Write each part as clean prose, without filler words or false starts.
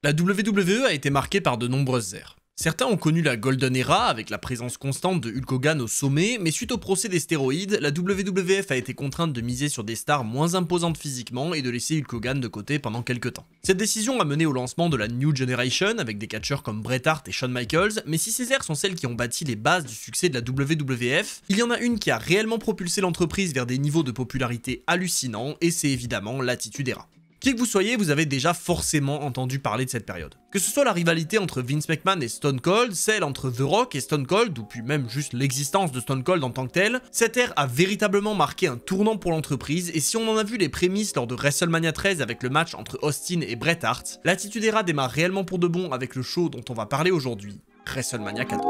La WWE a été marquée par de nombreuses ères. Certains ont connu la Golden Era avec la présence constante de Hulk Hogan au sommet, mais suite au procès des stéroïdes, la WWF a été contrainte de miser sur des stars moins imposantes physiquement et de laisser Hulk Hogan de côté pendant quelques temps. Cette décision a mené au lancement de la New Generation avec des catcheurs comme Bret Hart et Shawn Michaels, mais si ces ères sont celles qui ont bâti les bases du succès de la WWF, il y en a une qui a réellement propulsé l'entreprise vers des niveaux de popularité hallucinants, et c'est évidemment l'Attitude Era. Qui que vous soyez, vous avez déjà forcément entendu parler de cette période. Que ce soit la rivalité entre Vince McMahon et Stone Cold, celle entre The Rock et Stone Cold, ou puis même juste l'existence de Stone Cold en tant que telle, cette ère a véritablement marqué un tournant pour l'entreprise, et si on en a vu les prémices lors de WrestleMania 13 avec le match entre Austin et Bret Hart, l'Attitude Era démarre réellement pour de bon avec le show dont on va parler aujourd'hui, WrestleMania 14.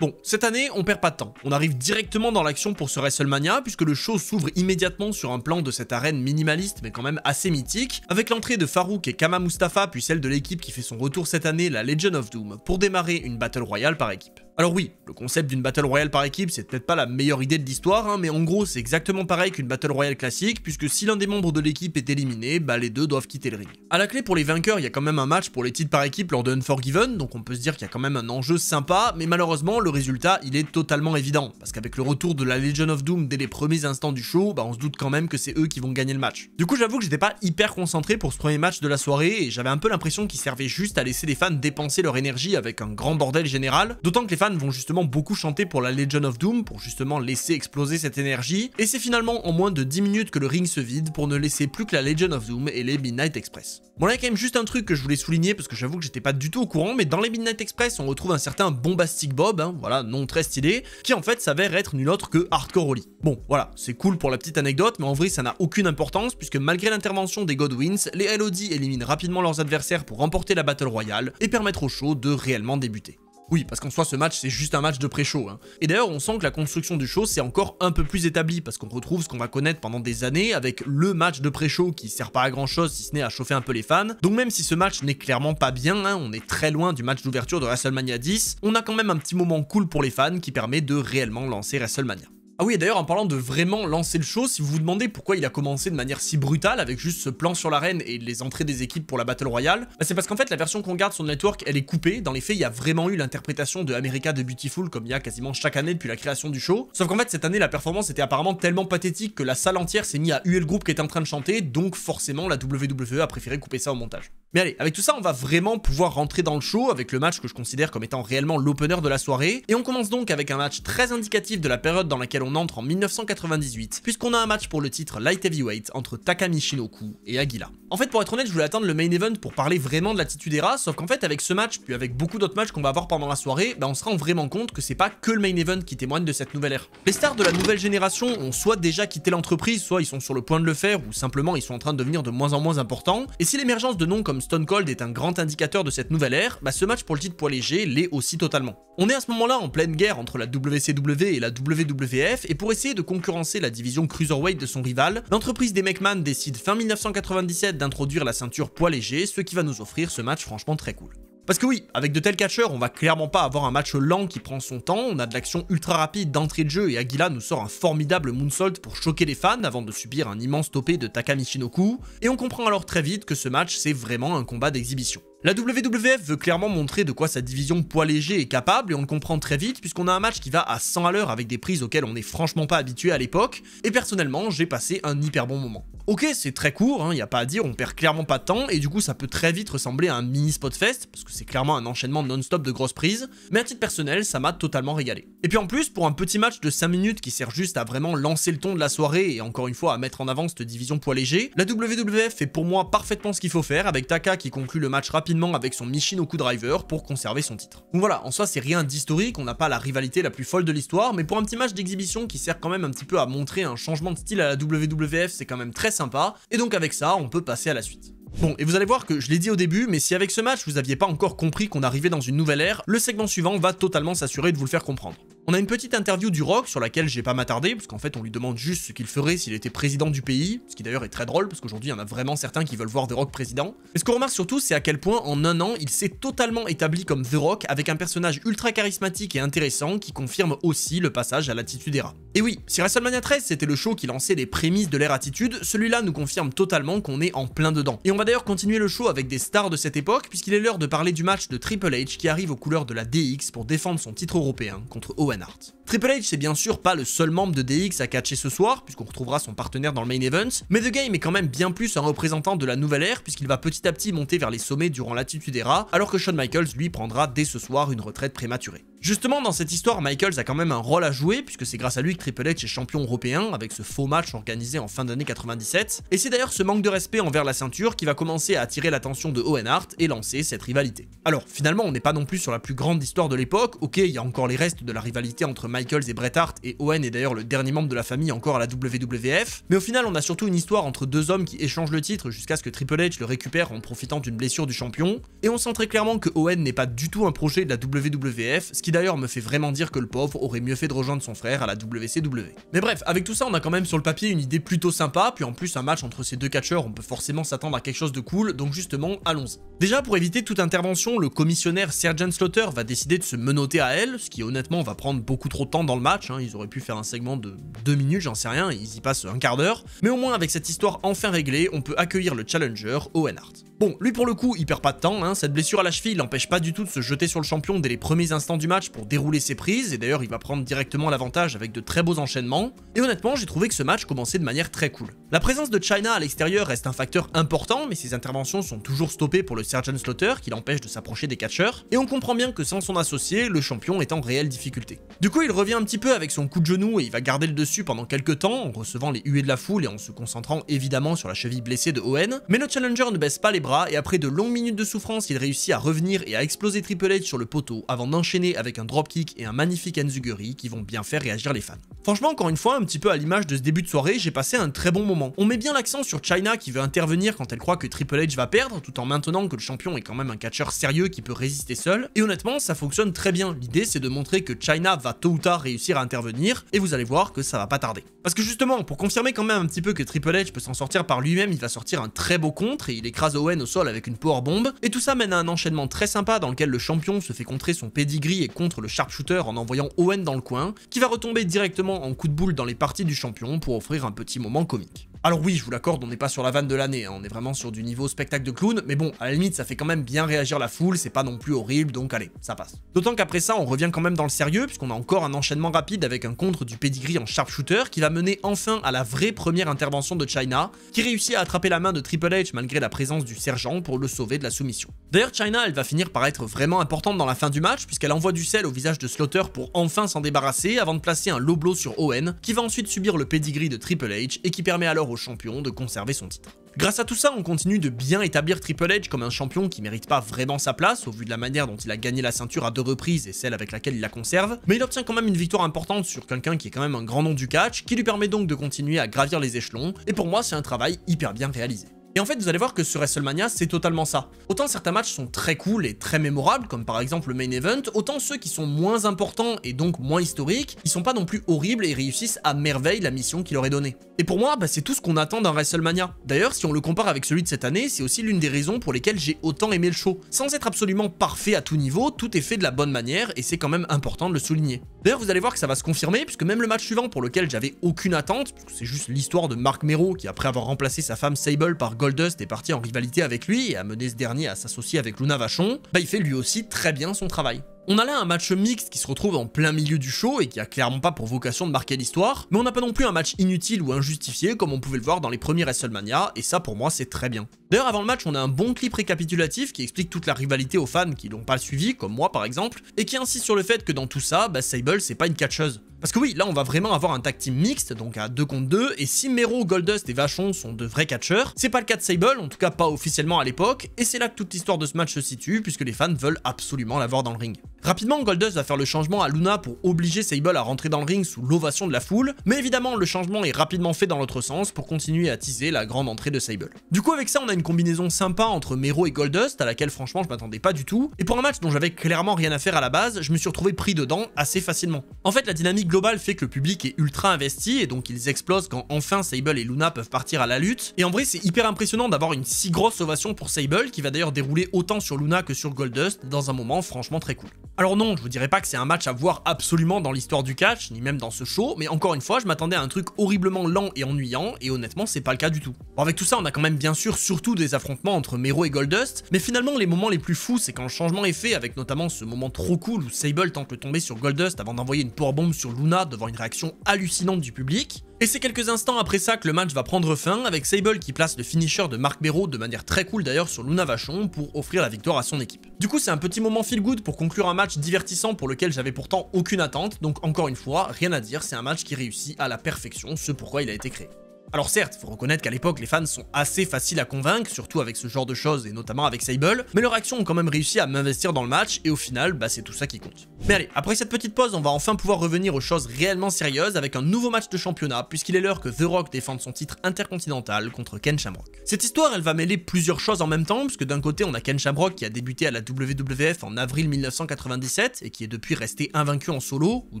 Bon, cette année, on perd pas de temps. On arrive directement dans l'action pour ce WrestleMania, puisque le show s'ouvre immédiatement sur un plan de cette arène minimaliste, mais quand même assez mythique, avec l'entrée de Farouk et Kama Mustafa, puis celle de l'équipe qui fait son retour cette année, la Legion of Doom, pour démarrer une Battle Royale par équipe. Alors oui, le concept d'une Battle Royale par équipe, c'est peut-être pas la meilleure idée de l'histoire, mais en gros, c'est exactement pareil qu'une Battle Royale classique, puisque si l'un des membres de l'équipe est éliminé, les deux doivent quitter le ring. À la clé, pour les vainqueurs, il y a quand même un match pour les titres par équipe lors de Unforgiven, donc on peut se dire qu'il y a quand même un enjeu sympa, mais malheureusement, le résultat, il est totalement évident, parce qu'avec le retour de la Legion of Doom dès les premiers instants du show, on se doute quand même que c'est eux qui vont gagner le match. Du coup, j'avoue que j'étais pas hyper concentré pour ce premier match de la soirée, et j'avais un peu l'impression qu'il servait juste à laisser les fans dépenser leur énergie avec un grand bordel général, d'autant que les fans vont justement beaucoup chanter pour la Legion of Doom, pour justement laisser exploser cette énergie, et c'est finalement en moins de 10 minutes que le ring se vide pour ne laisser plus que la Legion of Doom et les Midnight Express. Bon là, il y a quand même juste un truc que je voulais souligner, parce que j'avoue que j'étais pas du tout au courant, mais dans les Midnight Express, on retrouve un certain Bombastic Bob, voilà, nom très stylé, qui en fait s'avère être nul autre que Hardcore Holly. Bon, voilà, c'est cool pour la petite anecdote, mais en vrai ça n'a aucune importance, puisque malgré l'intervention des Godwins, les LOD éliminent rapidement leurs adversaires pour remporter la Battle Royale, et permettre au show de réellement débuter. Oui, parce qu'en soi, ce match, c'est juste un match de pré-show. Et d'ailleurs, on sent que la construction du show, c'est encore un peu plus établi, parce qu'on retrouve ce qu'on va connaître pendant des années, avec le match de pré-show qui sert pas à grand chose, si ce n'est à chauffer un peu les fans. Donc même si ce match n'est clairement pas bien, on est très loin du match d'ouverture de WrestleMania 10, on a quand même un petit moment cool pour les fans qui permet de réellement lancer WrestleMania. Ah oui, et d'ailleurs, en parlant de vraiment lancer le show, si vous vous demandez pourquoi il a commencé de manière si brutale, avec juste ce plan sur l'arène et les entrées des équipes pour la Battle Royale, c'est parce qu'en fait, la version qu'on garde sur le network, elle est coupée. Dans les faits, il y a vraiment eu l'interprétation de America the Beautiful, comme il y a quasiment chaque année depuis la création du show. Sauf qu'en fait, cette année, la performance était apparemment tellement pathétique que la salle entière s'est mise à huer le groupe qui était en train de chanter, donc forcément, la WWE a préféré couper ça au montage. Mais allez, avec tout ça, on va vraiment pouvoir rentrer dans le show avec le match que je considère comme étant réellement l'opener de la soirée, et on commence donc avec un match très indicatif de la période dans laquelle on entre en 1998, puisqu'on a un match pour le titre Light Heavyweight entre Taka Michinoku et Aguila. En fait, pour être honnête, je voulais attendre le main event pour parler vraiment de l'Attitude Era, sauf qu'en fait, avec ce match, puis avec beaucoup d'autres matchs qu'on va avoir pendant la soirée, on se rend vraiment compte que c'est pas que le main event qui témoigne de cette nouvelle ère. Les stars de la nouvelle génération ont soit déjà quitté l'entreprise, soit ils sont sur le point de le faire, ou simplement ils sont en train de devenir de moins en moins importants, et si l'émergence de noms comme Stone Cold est un grand indicateur de cette nouvelle ère, ce match pour le titre poids léger l'est aussi totalement. On est à ce moment-là en pleine guerre entre la WCW et la WWF, et pour essayer de concurrencer la division Cruiserweight de son rival, l'entreprise des McMahon décide fin 1997 d'introduire la ceinture poids léger, ce qui va nous offrir ce match franchement très cool. Parce que oui, avec de tels catcheurs, on va clairement pas avoir un match lent qui prend son temps, on a de l'action ultra rapide d'entrée de jeu et Aguila nous sort un formidable moonsault pour choquer les fans avant de subir un immense topé de Taka Michinoku, et on comprend alors très vite que ce match c'est vraiment un combat d'exhibition. La WWF veut clairement montrer de quoi sa division poids léger est capable et on le comprend très vite puisqu'on a un match qui va à 100 à l'heure avec des prises auxquelles on n'est franchement pas habitué à l'époque, et personnellement j'ai passé un hyper bon moment. Ok, c'est très court, y a pas à dire, on perd clairement pas de temps et du coup ça peut très vite ressembler à un mini spot fest parce que c'est clairement un enchaînement non-stop de grosses prises, mais à titre personnel ça m'a totalement régalé. Et puis en plus, pour un petit match de 5 minutes qui sert juste à vraiment lancer le ton de la soirée et encore une fois à mettre en avant cette division poids léger, la WWF fait pour moi parfaitement ce qu'il faut faire avec Taka qui conclut le match rapidement avec son Michinoku Driver pour conserver son titre. Donc voilà, en soi c'est rien d'historique, on n'a pas la rivalité la plus folle de l'histoire, mais pour un petit match d'exhibition qui sert quand même un petit peu à montrer un changement de style à la WWF, c'est quand même très sympa, et donc avec ça, on peut passer à la suite. Bon, et vous allez voir que je l'ai dit au début, mais si avec ce match vous aviez pas encore compris qu'on arrivait dans une nouvelle ère, le segment suivant va totalement s'assurer de vous le faire comprendre. On a une petite interview du Rock sur laquelle j'ai pas m'attarder, parce qu'en fait on lui demande juste ce qu'il ferait s'il était président du pays, ce qui d'ailleurs est très drôle, parce qu'aujourd'hui il y en a vraiment certains qui veulent voir The Rock président. Mais ce qu'on remarque surtout, c'est à quel point en un an, il s'est totalement établi comme The Rock, avec un personnage ultra charismatique et intéressant qui confirme aussi le passage à l'Attitude Era. Et oui, si WrestleMania 13 c'était le show qui lançait les prémices de l'ère Attitude, celui-là nous confirme totalement qu'on est en plein dedans. Et on va d'ailleurs continuer le show avec des stars de cette époque, puisqu'il est l'heure de parler du match de Triple H qui arrive aux couleurs de la DX pour défendre son titre européen contre Owen Hart. Triple H c'est bien sûr pas le seul membre de DX à catcher ce soir, puisqu'on retrouvera son partenaire dans le main event, mais The Game est quand même bien plus un représentant de la nouvelle ère, puisqu'il va petit à petit monter vers les sommets durant l'Attitude Era, alors que Shawn Michaels lui prendra dès ce soir une retraite prématurée. Justement, dans cette histoire, Michaels a quand même un rôle à jouer, puisque c'est grâce à lui que Triple H est champion européen, avec ce faux match organisé en fin d'année 97, et c'est d'ailleurs ce manque de respect envers la ceinture qui va commencer à attirer l'attention de Owen Hart et lancer cette rivalité. Alors, finalement, on n'est pas non plus sur la plus grande histoire de l'époque, ok, il y a encore les restes de la rivalité entre Michaels et Bret Hart, et Owen est d'ailleurs le dernier membre de la famille encore à la WWF, mais au final, on a surtout une histoire entre deux hommes qui échangent le titre jusqu'à ce que Triple H le récupère en profitant d'une blessure du champion, et on sent très clairement que Owen n'est pas du tout un projet de la WWF, ce qui d'ailleurs me fait vraiment dire que le pauvre aurait mieux fait de rejoindre son frère à la WCW. Mais bref, avec tout ça, on a quand même sur le papier une idée plutôt sympa, puis en plus un match entre ces deux catcheurs, on peut forcément s'attendre à quelque chose de cool, donc justement, allons-y. Déjà, pour éviter toute intervention, le commissionnaire Sergeant Slaughter va décider de se menotter à elle, ce qui honnêtement va prendre beaucoup trop de temps dans le match, hein. Ils auraient pu faire un segment de 2 minutes, j'en sais rien, ils y passent un quart d'heure, mais au moins avec cette histoire enfin réglée, on peut accueillir le challenger Owen Hart. Bon, lui pour le coup, il perd pas de temps, hein. Cette blessure à la cheville l'empêche pas du tout de se jeter sur le champion dès les premiers instants du match pour dérouler ses prises, et d'ailleurs il va prendre directement l'avantage avec de très beaux enchaînements, et honnêtement j'ai trouvé que ce match commençait de manière très cool. La présence de Chyna à l'extérieur reste un facteur important, mais ses interventions sont toujours stoppées pour le Sergeant Slaughter qui l'empêche de s'approcher des catcheurs, et on comprend bien que sans son associé, le champion est en réelle difficulté. Du coup il revient un petit peu avec son coup de genou et il va garder le dessus pendant quelques temps, en recevant les huées de la foule et en se concentrant évidemment sur la cheville blessée de Owen, mais le challenger ne baisse pas les bras, et après de longues minutes de souffrance, il réussit à revenir et à exploser Triple H sur le poteau avant d'enchaîner avec un dropkick et un magnifique enziguri qui vont bien faire réagir les fans. Franchement, encore une fois, un petit peu à l'image de ce début de soirée, j'ai passé un très bon moment. On met bien l'accent sur Chyna qui veut intervenir quand elle croit que Triple H va perdre, tout en maintenant que le champion est quand même un catcheur sérieux qui peut résister seul, et honnêtement, ça fonctionne très bien. L'idée, c'est de montrer que Chyna va tôt ou tard réussir à intervenir, et vous allez voir que ça va pas tarder. Parce que justement, pour confirmer quand même un petit peu que Triple H peut s'en sortir par lui-même, il va sortir un très beau contre, et il écrase Owen au sol avec une powerbomb, et tout ça mène à un enchaînement très sympa dans lequel le champion se fait contrer son pedigree et contre le sharpshooter en envoyant Owen dans le coin, qui va retomber directement en coup de boule dans les parties du champion pour offrir un petit moment comique. Alors oui, je vous l'accorde, on n'est pas sur la vanne de l'année, hein, on est vraiment sur du niveau spectacle de clown, mais bon, à la limite, ça fait quand même bien réagir la foule, c'est pas non plus horrible, donc allez, ça passe. D'autant qu'après ça, on revient quand même dans le sérieux, puisqu'on a encore un enchaînement rapide avec un contre du pedigree en sharpshooter qui va mener enfin à la vraie première intervention de Chyna, qui réussit à attraper la main de Triple H malgré la présence du sergent pour le sauver de la soumission. D'ailleurs, Chyna, elle va finir par être vraiment importante dans la fin du match, puisqu'elle envoie du sel au visage de Slaughter pour enfin s'en débarrasser, avant de placer un low blow sur Owen, qui va ensuite subir le pedigree de Triple H et qui permet alors au champion de conserver son titre. Grâce à tout ça, on continue de bien établir Triple H comme un champion qui mérite pas vraiment sa place, au vu de la manière dont il a gagné la ceinture à 2 reprises et celle avec laquelle il la conserve, mais il obtient quand même une victoire importante sur quelqu'un qui est quand même un grand nom du catch, qui lui permet donc de continuer à gravir les échelons, et pour moi c'est un travail hyper bien réalisé. Et en fait, vous allez voir que sur WrestleMania, c'est totalement ça. Autant certains matchs sont très cool et très mémorables, comme par exemple le main event, autant ceux qui sont moins importants et donc moins historiques, ils sont pas non plus horribles et réussissent à merveille la mission qu'il leur est donnée. Et pour moi, c'est tout ce qu'on attend d'un WrestleMania. D'ailleurs, si on le compare avec celui de cette année, c'est aussi l'une des raisons pour lesquelles j'ai autant aimé le show. Sans être absolument parfait à tout niveau, tout est fait de la bonne manière et c'est quand même important de le souligner. D'ailleurs, vous allez voir que ça va se confirmer, puisque même le match suivant pour lequel j'avais aucune attente, puisque c'est juste l'histoire de Marc Mero qui, après avoir remplacé sa femme Sable par Goldust, est parti en rivalité avec lui et a mené ce dernier à s'associer avec Luna Vachon, il fait lui aussi très bien son travail. On a là un match mixte qui se retrouve en plein milieu du show et qui a clairement pas pour vocation de marquer l'histoire, mais on n'a pas non plus un match inutile ou injustifié comme on pouvait le voir dans les premiers WrestleMania, et ça pour moi c'est très bien. D'ailleurs avant le match on a un bon clip récapitulatif qui explique toute la rivalité aux fans qui l'ont pas suivi, comme moi par exemple, et qui insiste sur le fait que dans tout ça, Sable c'est pas une catcheuse. Parce que oui, là on va vraiment avoir un tag team mixte, donc à 2 contre 2, et si Mero, Goldust et Vachon sont de vrais catcheurs, c'est pas le cas de Sable, en tout cas pas officiellement à l'époque, et c'est là que toute l'histoire de ce match se situe, puisque les fans veulent absolument la voir dans le ring. Rapidement, Goldust va faire le changement à Luna pour obliger Sable à rentrer dans le ring sous l'ovation de la foule, mais évidemment le changement est rapidement fait dans l'autre sens pour continuer à teaser la grande entrée de Sable. Du coup avec ça on a une combinaison sympa entre Mero et Goldust à laquelle franchement je m'attendais pas du tout, et pour un match dont j'avais clairement rien à faire à la base, je me suis retrouvé pris dedans assez facilement. En fait la dynamique globale fait que le public est ultra investi et donc ils explosent quand enfin Sable et Luna peuvent partir à la lutte, et en vrai c'est hyper impressionnant d'avoir une si grosse ovation pour Sable qui va d'ailleurs dérouler autant sur Luna que sur Goldust dans un moment franchement très cool. Alors non, je vous dirais pas que c'est un match à voir absolument dans l'histoire du catch, ni même dans ce show, mais encore une fois, je m'attendais à un truc horriblement lent et ennuyant, et honnêtement, c'est pas le cas du tout. Bon, avec tout ça, on a quand même bien sûr surtout des affrontements entre Mero et Goldust, mais finalement, les moments les plus fous, c'est quand le changement est fait, avec notamment ce moment trop cool où Sable tente de tomber sur Goldust avant d'envoyer une powerbomb sur Luna devant une réaction hallucinante du public. Et c'est quelques instants après ça que le match va prendre fin, avec Sable qui place le finisher de Marc Mero de manière très cool d'ailleurs sur Luna Vachon pour offrir la victoire à son équipe. Du coup, c'est un petit moment feel good pour conclure un match divertissant pour lequel j'avais pourtant aucune attente, donc encore une fois, rien à dire, c'est un match qui réussit à la perfection ce pourquoi il a été créé. Alors certes, faut reconnaître qu'à l'époque les fans sont assez faciles à convaincre, surtout avec ce genre de choses et notamment avec Sable, mais leurs actions ont quand même réussi à m'investir dans le match et au final, bah c'est tout ça qui compte. Mais allez, après cette petite pause, on va enfin pouvoir revenir aux choses réellement sérieuses avec un nouveau match de championnat puisqu'il est l'heure que The Rock défende son titre intercontinental contre Ken Shamrock. Cette histoire, elle va mêler plusieurs choses en même temps puisque d'un côté on a Ken Shamrock qui a débuté à la WWF en avril 1997 et qui est depuis resté invaincu en solo, ou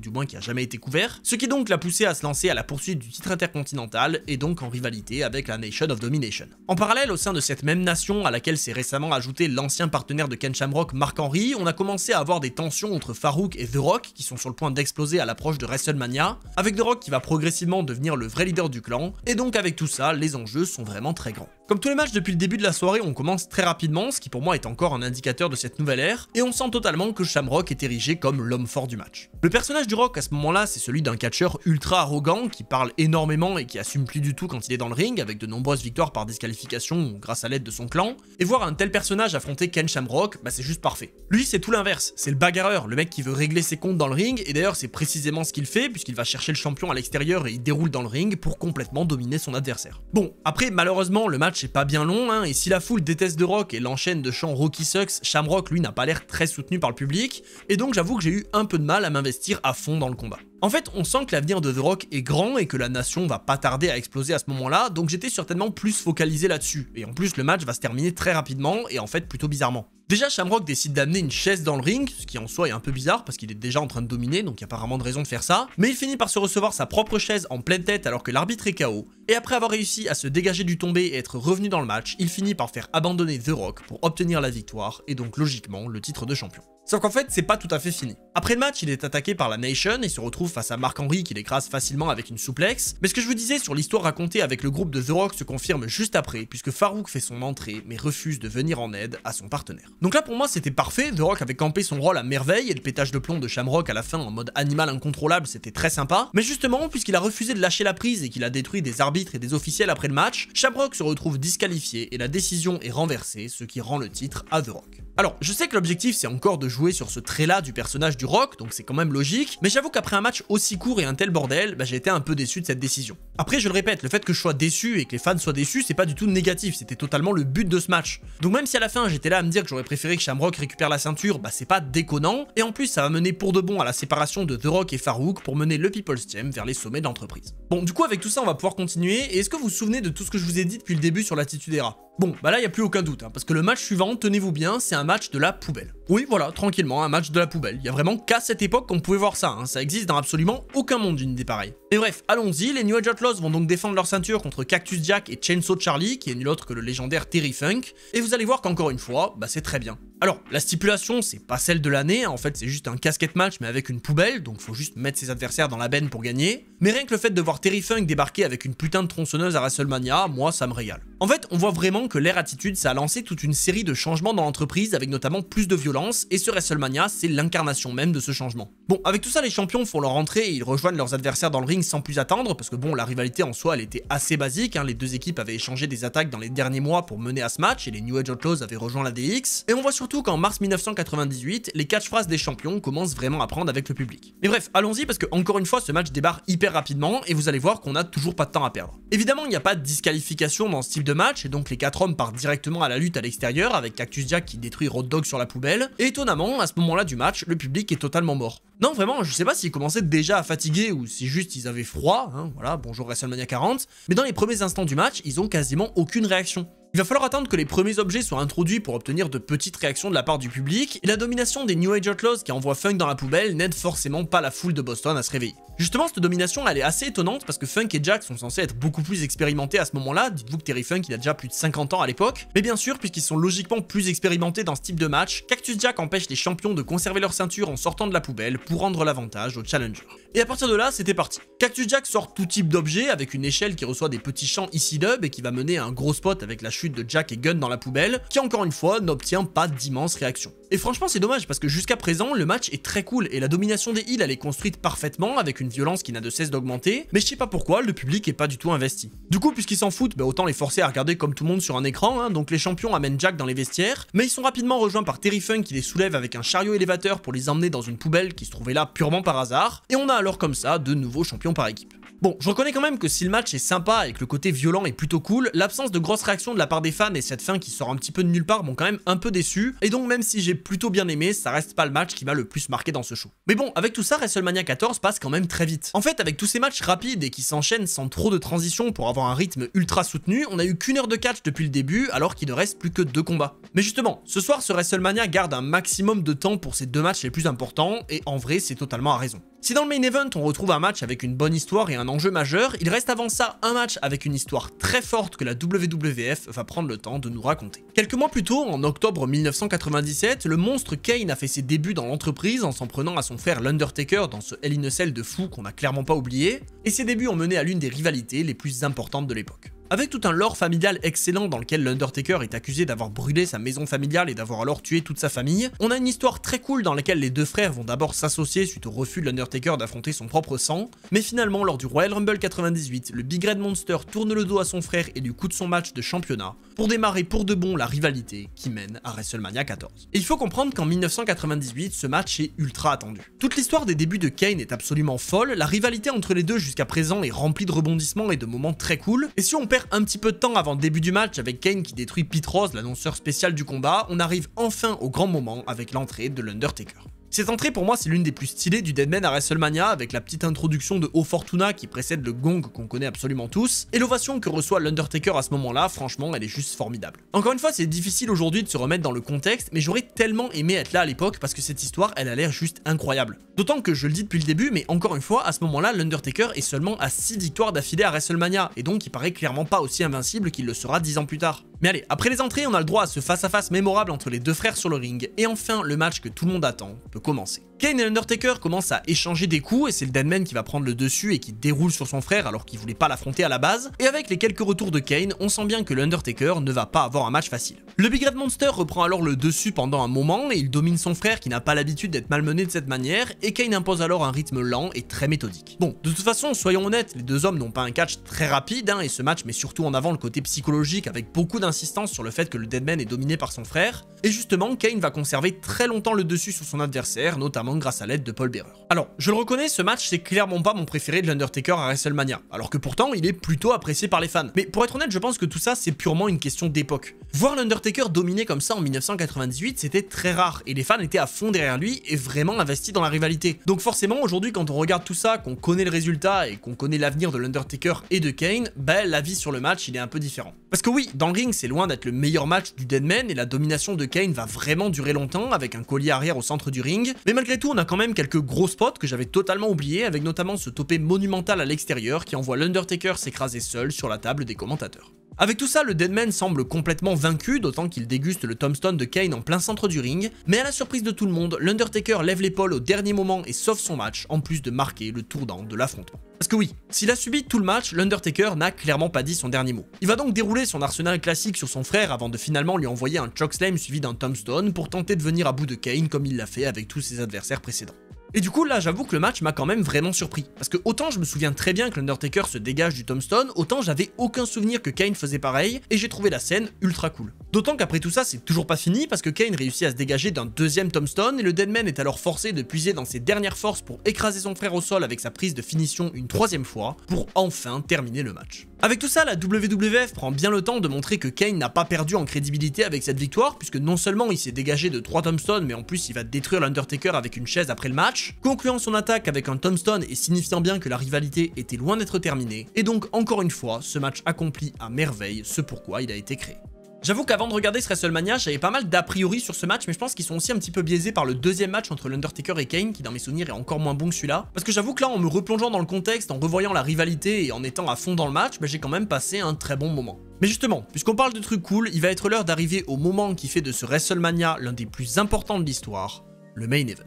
du moins qui a jamais été couvert, ce qui donc l'a poussé à se lancer à la poursuite du titre intercontinental et donc en rivalité avec la Nation of Domination. En parallèle, au sein de cette même nation à laquelle s'est récemment ajouté l'ancien partenaire de Ken Shamrock, Mark Henry, on a commencé à avoir des tensions entre Farouk et The Rock qui sont sur le point d'exploser à l'approche de WrestleMania, avec The Rock qui va progressivement devenir le vrai leader du clan, et donc avec tout ça, les enjeux sont vraiment très grands. Comme tous les matchs depuis le début de la soirée, on commence très rapidement, ce qui pour moi est encore un indicateur de cette nouvelle ère, et on sent totalement que Shamrock est érigé comme l'homme fort du match. Le personnage du Rock à ce moment-là, c'est celui d'un catcheur ultra arrogant qui parle énormément et qui assume plus du tout quand il est dans le ring, avec de nombreuses victoires par disqualification ou grâce à l'aide de son clan, et voir un tel personnage affronter Ken Shamrock, bah c'est juste parfait. Lui c'est tout l'inverse, c'est le bagarreur, le mec qui veut régler ses comptes dans le ring, et d'ailleurs c'est précisément ce qu'il fait, puisqu'il va chercher le champion à l'extérieur et il déroule dans le ring pour complètement dominer son adversaire. Bon, après malheureusement le match est pas bien long, et si la foule déteste The Rock et l'enchaîne de chants Rocky Sucks, Shamrock lui n'a pas l'air très soutenu par le public, et donc j'avoue que j'ai eu un peu de mal à m'investir à fond dans le combat. En fait, on sent que l'avenir de The Rock est grand et que la nation va pas tarder à exploser à ce moment-là, donc j'étais certainement plus focalisé là-dessus, et en plus le match va se terminer très rapidement, et en fait plutôt bizarrement. Déjà, Shamrock décide d'amener une chaise dans le ring, ce qui en soi est un peu bizarre parce qu'il est déjà en train de dominer, donc il n'y a pas vraiment de raison de faire ça, mais il finit par se recevoir sa propre chaise en pleine tête alors que l'arbitre est KO, et après avoir réussi à se dégager du tombé et être revenu dans le match, il finit par faire abandonner The Rock pour obtenir la victoire, et donc logiquement le titre de champion. Sauf qu'en fait, c'est pas tout à fait fini. Après le match, il est attaqué par la Nation et se retrouve face à Mark Henry qui l'écrase facilement avec une souplex. Mais ce que je vous disais sur l'histoire racontée avec le groupe de The Rock se confirme juste après, puisque Farouk fait son entrée mais refuse de venir en aide à son partenaire. Donc là pour moi c'était parfait, The Rock avait campé son rôle à merveille et le pétage de plomb de Shamrock à la fin en mode animal incontrôlable c'était très sympa. Mais justement, puisqu'il a refusé de lâcher la prise et qu'il a détruit des arbitres et des officiels après le match, Shamrock se retrouve disqualifié et la décision est renversée, ce qui rend le titre à The Rock. Alors, je sais que l'objectif c'est encore de jouer sur ce trait-là du personnage du Rock, donc c'est quand même logique, mais j'avoue qu'après un match aussi court et un tel bordel, bah j'ai été un peu déçu de cette décision. Après, je le répète, le fait que je sois déçu et que les fans soient déçus, c'est pas du tout négatif, c'était totalement le but de ce match. Donc même si à la fin j'étais là à me dire que j'aurais préféré que Shamrock récupère la ceinture, bah c'est pas déconnant, et en plus ça va mener pour de bon à la séparation de The Rock et Farouk pour mener le People's Champ vers les sommets de l'entreprise. Bon, du coup avec tout ça on va pouvoir continuer, et est-ce que vous vous souvenez de tout ce que je vous ai dit depuis le début sur l'Attitude Era? Bon, bah là y a plus aucun doute, parce que le match suivant, tenez-vous bien, c'est un match de la poubelle. Oui, voilà, tranquillement, un match de la poubelle. Il y a vraiment qu'à cette époque qu'on pouvait voir ça, ça existe dans absolument aucun monde d'une idée pareille. Et bref, allons-y, les New Age Outlaws vont donc défendre leur ceinture contre Cactus Jack et Chainsaw Charlie, qui est nul autre que le légendaire Terry Funk, et vous allez voir qu'encore une fois, bah c'est très bien. Alors, la stipulation, c'est pas celle de l'année, en fait c'est juste un casquette match mais avec une poubelle, donc faut juste mettre ses adversaires dans la benne pour gagner. Mais rien que le fait de voir Terry Funk débarquer avec une putain de tronçonneuse à WrestleMania, moi ça me régale. En fait, on voit vraiment que l'ère Attitude, ça a lancé toute une série de changements dans l'entreprise avec notamment plus de violence, et ce WrestleMania, c'est l'incarnation même de ce changement. Bon, avec tout ça, les champions font leur entrée et ils rejoignent leurs adversaires dans le ring sans plus attendre, parce que bon, la rivalité en soi, elle était assez basique, les deux équipes avaient échangé des attaques dans les derniers mois pour mener à ce match, et les New Age Outlaws avaient rejoint la DX, et on voit surtout qu'en mars 1998, les catchphrases des champions commencent vraiment à prendre avec le public. Mais bref, allons-y parce que encore une fois, ce match débarre hyper rapidement, et vous allez voir qu'on a toujours pas de temps à perdre. Évidemment, il n'y a pas de disqualification dans ce type de match, et donc les 4 hommes partent directement à la lutte à l'extérieur, avec Cactus Jack qui détruit Road Dogg sur la poubelle, poubelle, et étonnamment, à ce moment-là du match, le public est totalement mort. Non, vraiment, je sais pas s'ils commençaient déjà à fatiguer ou si juste ils avaient froid, hein, voilà, bonjour WrestleMania 40, mais dans les premiers instants du match, ils ont quasiment aucune réaction. Il va falloir attendre que les premiers objets soient introduits pour obtenir de petites réactions de la part du public, et la domination des New Age Outlaws qui envoient Funk dans la poubelle n'aide forcément pas la foule de Boston à se réveiller. Justement, cette domination, elle est assez étonnante parce que Funk et Jack sont censés être beaucoup plus expérimentés à ce moment-là, dites-vous que Terry Funk il a déjà plus de 50 ans à l'époque, mais bien sûr, puisqu'ils sont logiquement plus expérimentés dans ce type de match, Cactus Jack empêche les champions de conserver leur ceinture en sortant de la poubelle pour rendre l'avantage aux challengers. Et à partir de là, c'était parti. Cactus Jack sort tout type d'objet avec une échelle qui reçoit des petits champs ici dub et qui va mener à un gros spot avec la chute de Jack et Gunn dans la poubelle, qui encore une fois n'obtient pas d'immense réaction. Et franchement c'est dommage parce que jusqu'à présent le match est très cool et la domination des heels elle est construite parfaitement avec une violence qui n'a de cesse d'augmenter, mais je sais pas pourquoi le public est pas du tout investi. Du coup puisqu'ils s'en foutent, bah autant les forcer à regarder comme tout le monde sur un écran, hein, donc les champions amènent Jack dans les vestiaires, mais ils sont rapidement rejoints par Terry Funk qui les soulève avec un chariot élévateur pour les emmener dans une poubelle qui se trouvait là purement par hasard, et on a alors comme ça de nouveaux champions par équipe. Bon, je reconnais quand même que si le match est sympa et que le côté violent est plutôt cool, l'absence de grosses réactions de la part des fans et cette fin qui sort un petit peu de nulle part m'ont quand même un peu déçu, et donc même si j'ai plutôt bien aimé, ça reste pas le match qui m'a le plus marqué dans ce show. Mais bon, avec tout ça, WrestleMania 14 passe quand même très vite. En fait, avec tous ces matchs rapides et qui s'enchaînent sans trop de transition pour avoir un rythme ultra soutenu, on a eu qu'1 heure de catch depuis le début alors qu'il ne reste plus que 2 combats. Mais justement, ce soir, ce WrestleMania garde un maximum de temps pour ces 2 matchs les plus importants, et en vrai, c'est totalement à raison. Si dans le main event on retrouve un match avec une bonne histoire et un enjeu majeur, il reste avant ça un match avec une histoire très forte que la WWF va prendre le temps de nous raconter. Quelques mois plus tôt, en octobre 1997, le monstre Kane a fait ses débuts dans l'entreprise en s'en prenant à son frère l'Undertaker dans ce Hell in a Cell de fou qu'on a clairement pas oublié, et ses débuts ont mené à l'une des rivalités les plus importantes de l'époque. Avec tout un lore familial excellent dans lequel l'Undertaker est accusé d'avoir brûlé sa maison familiale et d'avoir alors tué toute sa famille, on a une histoire très cool dans laquelle les deux frères vont d'abord s'associer suite au refus de l'Undertaker d'affronter son propre sang, mais finalement lors du Royal Rumble 98, le Big Red Monster tourne le dos à son frère et lui coûte son match de championnat, pour démarrer pour de bon la rivalité qui mène à WrestleMania 14. Et il faut comprendre qu'en 1998, ce match est ultra attendu. Toute l'histoire des débuts de Kane est absolument folle, la rivalité entre les deux jusqu'à présent est remplie de rebondissements et de moments très cool, et si on perd un petit peu de temps avant le début du match avec Kane qui détruit Pete Rose, l'annonceur spécial du combat, on arrive enfin au grand moment avec l'entrée de l'Undertaker. Cette entrée pour moi c'est l'une des plus stylées du Deadman à WrestleMania avec la petite introduction de O Fortuna qui précède le gong qu'on connaît absolument tous, et l'ovation que reçoit l'Undertaker à ce moment-là, franchement elle est juste formidable. Encore une fois c'est difficile aujourd'hui de se remettre dans le contexte, mais j'aurais tellement aimé être là à l'époque parce que cette histoire elle a l'air juste incroyable. D'autant que je le dis depuis le début, mais encore une fois à ce moment-là l'Undertaker est seulement à 6 victoires d'affilée à WrestleMania, et donc il paraît clairement pas aussi invincible qu'il le sera 10 ans plus tard. Mais allez, après les entrées on a le droit à ce face-à-face mémorable entre les deux frères sur le ring, et enfin le match que tout le monde attend peut commencer. Kane et l'Undertaker commencent à échanger des coups et c'est le Deadman qui va prendre le dessus et qui déroule sur son frère alors qu'il voulait pas l'affronter à la base, et avec les quelques retours de Kane, on sent bien que l'Undertaker ne va pas avoir un match facile. Le Big Red Monster reprend alors le dessus pendant un moment et il domine son frère qui n'a pas l'habitude d'être malmené de cette manière, et Kane impose alors un rythme lent et très méthodique. Bon, de toute façon, soyons honnêtes, les deux hommes n'ont pas un catch très rapide, hein, et ce match met surtout en avant le côté psychologique avec beaucoup d'insistance sur le fait que le Deadman est dominé par son frère, et justement Kane va conserver très longtemps le dessus sur son adversaire, notamment grâce à l'aide de Paul Bearer. Alors, je le reconnais, ce match c'est clairement pas mon préféré de l'Undertaker à WrestleMania, alors que pourtant il est plutôt apprécié par les fans. Mais pour être honnête, je pense que tout ça c'est purement une question d'époque. Voir l'Undertaker dominer comme ça en 1998, c'était très rare, et les fans étaient à fond derrière lui et vraiment investis dans la rivalité. Donc forcément, aujourd'hui quand on regarde tout ça, qu'on connaît le résultat et qu'on connaît l'avenir de l'Undertaker et de Kane, bah l'avis sur le match il est un peu différent. Parce que oui, dans le ring c'est loin d'être le meilleur match du Deadman et la domination de Kane va vraiment durer longtemps avec un collier arrière au centre du ring, mais malgré tout on a quand même quelques gros spots que j'avais totalement oubliés, avec notamment ce topé monumental à l'extérieur qui envoie l'Undertaker s'écraser seul sur la table des commentateurs. Avec tout ça, le Deadman semble complètement vaincu, d'autant qu'il déguste le tombstone de Kane en plein centre du ring, mais à la surprise de tout le monde, l'Undertaker lève l'épaule au dernier moment et sauve son match, en plus de marquer le tournant de l'affrontement. Parce que oui, s'il a subi tout le match, l'Undertaker n'a clairement pas dit son dernier mot. Il va donc dérouler son arsenal classique sur son frère avant de finalement lui envoyer un chokeslam suivi d'un tombstone pour tenter de venir à bout de Kane comme il l'a fait avec tous ses adversaires précédents. Et du coup là j'avoue que le match m'a quand même vraiment surpris, parce que autant je me souviens très bien que l'Undertaker se dégage du tombstone, autant j'avais aucun souvenir que Kane faisait pareil, et j'ai trouvé la scène ultra cool. D'autant qu'après tout ça, c'est toujours pas fini parce que Kane réussit à se dégager d'un deuxième tombstone et le Deadman est alors forcé de puiser dans ses dernières forces pour écraser son frère au sol avec sa prise de finition une troisième fois pour enfin terminer le match. Avec tout ça, la WWF prend bien le temps de montrer que Kane n'a pas perdu en crédibilité avec cette victoire, puisque non seulement il s'est dégagé de 3 tombstones, mais en plus il va détruire l'Undertaker avec une chaise après le match, concluant son attaque avec un tombstone et signifiant bien que la rivalité était loin d'être terminée, et donc encore une fois, ce match accomplit à merveille ce pourquoi il a été créé. J'avoue qu'avant de regarder ce WrestleMania, j'avais pas mal d'a priori sur ce match, mais je pense qu'ils sont aussi un petit peu biaisés par le deuxième match entre l'Undertaker et Kane, qui dans mes souvenirs est encore moins bon que celui-là. Parce que j'avoue que là, en me replongeant dans le contexte, en revoyant la rivalité et en étant à fond dans le match, j'ai quand même passé un très bon moment. Mais justement, puisqu'on parle de trucs cool, il va être l'heure d'arriver au moment qui fait de ce WrestleMania l'un des plus importants de l'histoire, le main event.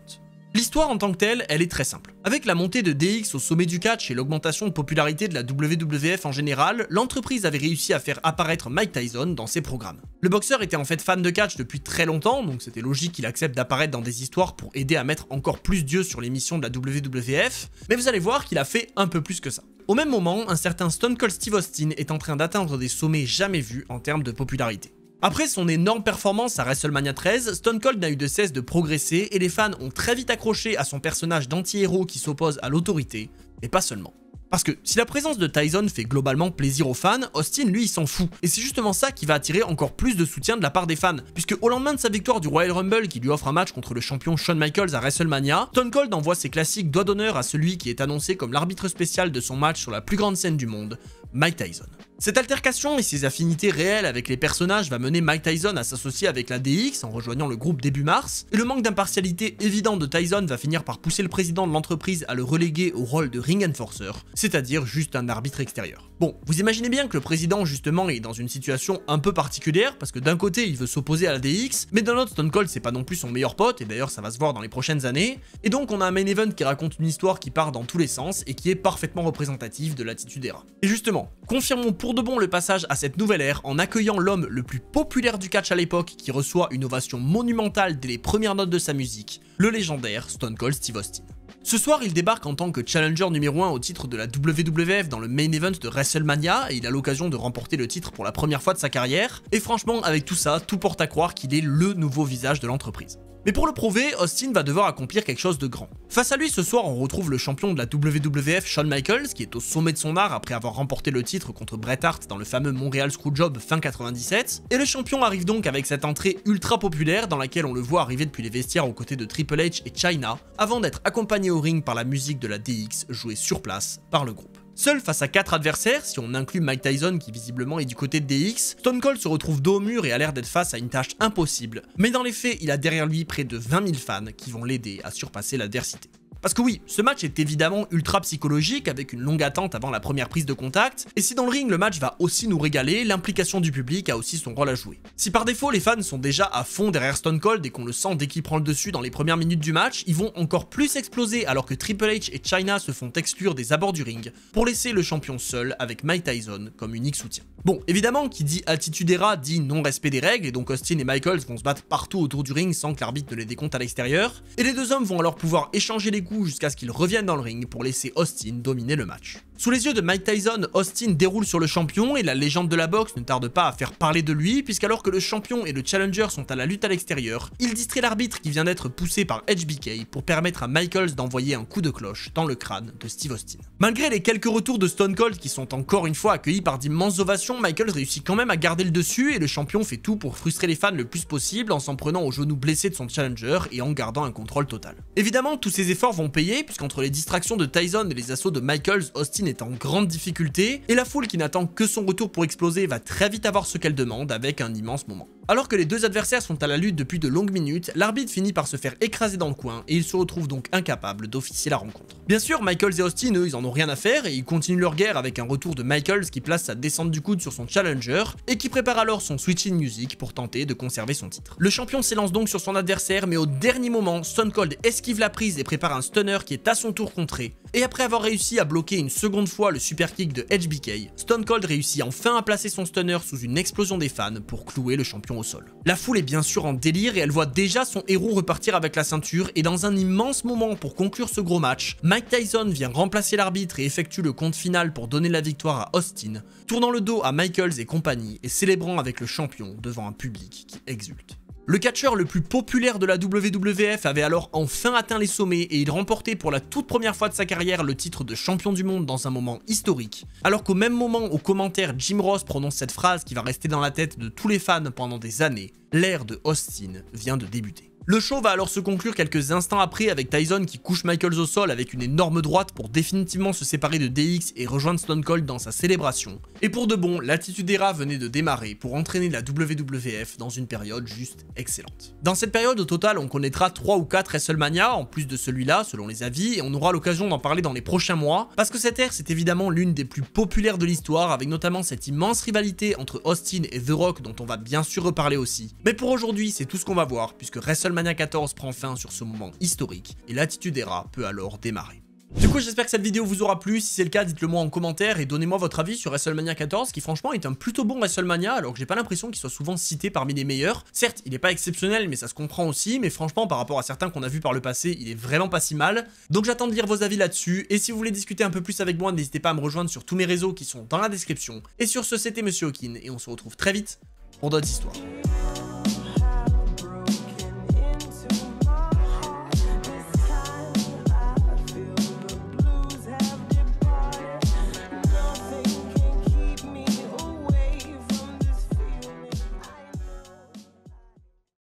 L'histoire en tant que telle, elle est très simple. Avec la montée de DX au sommet du catch et l'augmentation de popularité de la WWF en général, l'entreprise avait réussi à faire apparaître Mike Tyson dans ses programmes. Le boxeur était en fait fan de catch depuis très longtemps, donc c'était logique qu'il accepte d'apparaître dans des histoires pour aider à mettre encore plus d'yeux sur l'émission de la WWF, mais vous allez voir qu'il a fait un peu plus que ça. Au même moment, un certain Stone Cold Steve Austin est en train d'atteindre des sommets jamais vus en termes de popularité. Après son énorme performance à WrestleMania 13, Stone Cold n'a eu de cesse de progresser et les fans ont très vite accroché à son personnage d'anti-héros qui s'oppose à l'autorité, et pas seulement. Parce que si la présence de Tyson fait globalement plaisir aux fans, Austin lui il s'en fout. Et c'est justement ça qui va attirer encore plus de soutien de la part des fans. Puisque au lendemain de sa victoire du Royal Rumble qui lui offre un match contre le champion Shawn Michaels à WrestleMania, Stone Cold envoie ses classiques doigts d'honneur à celui qui est annoncé comme l'arbitre spécial de son match sur la plus grande scène du monde, Mike Tyson. Cette altercation et ses affinités réelles avec les personnages va mener Mike Tyson à s'associer avec la DX en rejoignant le groupe début mars, et le manque d'impartialité évident de Tyson va finir par pousser le président de l'entreprise à le reléguer au rôle de ring enforcer, c'est-à-dire juste un arbitre extérieur. Bon, vous imaginez bien que le président justement est dans une situation un peu particulière, parce que d'un côté il veut s'opposer à la DX, mais d'un autre Stone Cold c'est pas non plus son meilleur pote, et d'ailleurs ça va se voir dans les prochaines années, et donc on a un main event qui raconte une histoire qui part dans tous les sens et qui est parfaitement représentative de l'Attitude Era. Et justement, confirmons pour de bon le passage à cette nouvelle ère en accueillant l'homme le plus populaire du catch à l'époque qui reçoit une ovation monumentale dès les premières notes de sa musique, le légendaire Stone Cold Steve Austin. Ce soir, il débarque en tant que challenger numéro 1 au titre de la WWF dans le main event de WrestleMania et il a l'occasion de remporter le titre pour la première fois de sa carrière. Et franchement, avec tout ça, tout porte à croire qu'il est le nouveau visage de l'entreprise. Mais pour le prouver, Austin va devoir accomplir quelque chose de grand. Face à lui, ce soir, on retrouve le champion de la WWF, Shawn Michaels, qui est au sommet de son art après avoir remporté le titre contre Bret Hart dans le fameux Montreal Screwjob fin 97. Et le champion arrive donc avec cette entrée ultra populaire dans laquelle on le voit arriver depuis les vestiaires aux côtés de Triple H et Chyna, avant d'être accompagné au ring par la musique de la DX jouée sur place par le groupe. Seul face à 4 adversaires, si on inclut Mike Tyson qui visiblement est du côté de DX, Stone Cold se retrouve dos au mur et a l'air d'être face à une tâche impossible. Mais dans les faits, il a derrière lui près de 20 000 fans qui vont l'aider à surpasser l'adversité. Parce que oui, ce match est évidemment ultra psychologique avec une longue attente avant la première prise de contact, et si dans le ring le match va aussi nous régaler, l'implication du public a aussi son rôle à jouer. Si par défaut les fans sont déjà à fond derrière Stone Cold et qu'on le sent dès qu'il prend le dessus dans les premières minutes du match, ils vont encore plus exploser alors que Triple H et Chyna se font exclure des abords du ring pour laisser le champion seul avec Mike Tyson comme unique soutien. Bon, évidemment, qui dit Attitude Era dit non-respect des règles, et donc Austin et Michaels vont se battre partout autour du ring sans que l'arbitre ne les décompte à l'extérieur, et les deux hommes vont alors pouvoir échanger les coups jusqu'à ce qu'ils reviennent dans le ring pour laisser Austin dominer le match. Sous les yeux de Mike Tyson, Austin déroule sur le champion et la légende de la boxe ne tarde pas à faire parler de lui puisqu'alors que le champion et le challenger sont à la lutte à l'extérieur, il distrait l'arbitre qui vient d'être poussé par HBK pour permettre à Michaels d'envoyer un coup de cloche dans le crâne de Steve Austin. Malgré les quelques retours de Stone Cold qui sont encore une fois accueillis par d'immenses ovations, Michaels réussit quand même à garder le dessus et le champion fait tout pour frustrer les fans le plus possible en s'en prenant au genou blessé de son challenger et en gardant un contrôle total. Évidemment, tous ces efforts vont payer puisqu'entre les distractions de Tyson et les assauts de Michaels, Austin est en grande difficulté et la foule qui n'attend que son retour pour exploser va très vite avoir ce qu'elle demande avec un immense moment. Alors que les deux adversaires sont à la lutte depuis de longues minutes, l'arbitre finit par se faire écraser dans le coin et ils se retrouvent donc incapables d'officier la rencontre. Bien sûr, Michaels et Austin, eux, ils en ont rien à faire et ils continuent leur guerre avec un retour de Michaels qui place sa descente du coude sur son challenger et qui prépare alors son switching music pour tenter de conserver son titre. Le champion s'élance donc sur son adversaire mais au dernier moment, Stone Cold esquive la prise et prépare un stunner qui est à son tour contré Et après avoir réussi à bloquer une seconde fois le super kick de HBK, Stone Cold réussit enfin à placer son stunner sous une explosion des fans pour clouer le champion au sol. La foule est bien sûr en délire et elle voit déjà son héros repartir avec la ceinture, et dans un immense moment pour conclure ce gros match, Mike Tyson vient remplacer l'arbitre et effectue le compte final pour donner la victoire à Austin, tournant le dos à Michaels et compagnie et célébrant avec le champion devant un public qui exulte. Le catcheur le plus populaire de la WWF avait alors enfin atteint les sommets et il remportait pour la toute première fois de sa carrière le titre de champion du monde dans un moment historique, alors qu'au même moment aux commentaires Jim Ross prononce cette phrase qui va rester dans la tête de tous les fans pendant des années, l'ère de Austin vient de débuter. Le show va alors se conclure quelques instants après avec Tyson qui couche Michaels au sol avec une énorme droite pour définitivement se séparer de DX et rejoindre Stone Cold dans sa célébration. Et pour de bon, l'Attitude Era venait de démarrer pour entraîner la WWF dans une période juste excellente. Dans cette période au total, on connaîtra 3 ou 4 WrestleMania en plus de celui-là selon les avis, et on aura l'occasion d'en parler dans les prochains mois, parce que cette ère c'est évidemment l'une des plus populaires de l'histoire, avec notamment cette immense rivalité entre Austin et The Rock dont on va bien sûr reparler aussi. Mais pour aujourd'hui c'est tout ce qu'on va voir, puisque WrestleMania 14 prend fin sur ce moment historique et l'Attitude Era peut alors démarrer. Du coup, j'espère que cette vidéo vous aura plu. Si c'est le cas, dites-le moi en commentaire et donnez-moi votre avis sur WrestleMania 14, qui franchement est un plutôt bon WrestleMania, alors que j'ai pas l'impression qu'il soit souvent cité parmi les meilleurs. Certes, il est pas exceptionnel, mais ça se comprend aussi, mais franchement, par rapport à certains qu'on a vus par le passé, il est vraiment pas si mal. Donc j'attends de lire vos avis là-dessus, et si vous voulez discuter un peu plus avec moi, n'hésitez pas à me rejoindre sur tous mes réseaux qui sont dans la description. Et sur ce, c'était Monsieur Hawkin, et on se retrouve très vite pour d'autres histoires.